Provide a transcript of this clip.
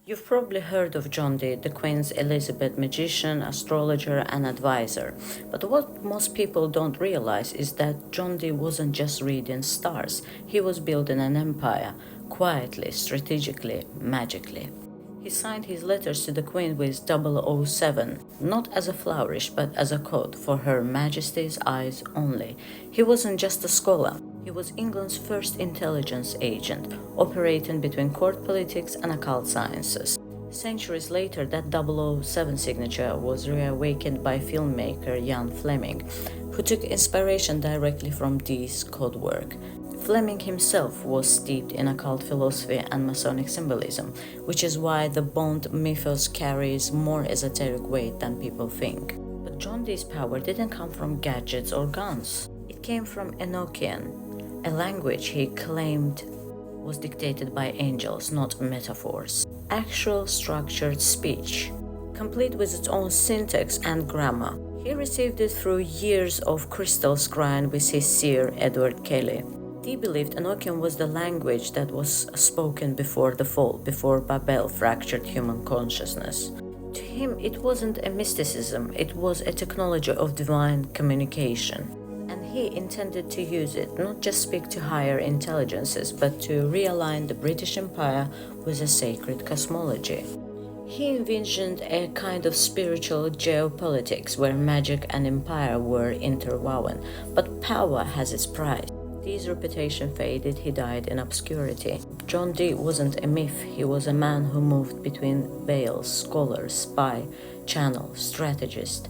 You've probably heard of John Dee, the Queen's Elizabeth magician, astrologer, and advisor. But what most people don't realize is that John Dee wasn't just reading stars, he was building an empire, quietly, strategically, magically. He signed his letters to the Queen with 007, not as a flourish but as a code for Her Majesty's eyes only. He wasn't just a scholar, he was England's first intelligence agent, operating between court politics and occult sciences. Centuries later, that 007 signature was reawakened by filmmaker Ian Fleming, who took inspiration directly from Dee's code work. Fleming himself was steeped in occult philosophy and Masonic symbolism, which is why the Bond mythos carries more esoteric weight than people think. But John Dee's power didn't come from gadgets or guns. It came from Enochian, a language he claimed was dictated by angels, not metaphors. Actual structured speech, complete with its own syntax and grammar. He received it through years of crystal scrying with his seer Edward Kelly. He believed Enochian was the language that was spoken before the fall, before Babel fractured human consciousness. To him, it wasn't a mysticism, it was a technology of divine communication. And he intended to use it, not just speak to higher intelligences, but to realign the British Empire with a sacred cosmology. He envisioned a kind of spiritual geopolitics where magic and empire were interwoven, but power has its price. Dee's reputation faded, he died in obscurity. John Dee wasn't a myth, he was a man who moved between veils, scholar, spy, channel, strategist.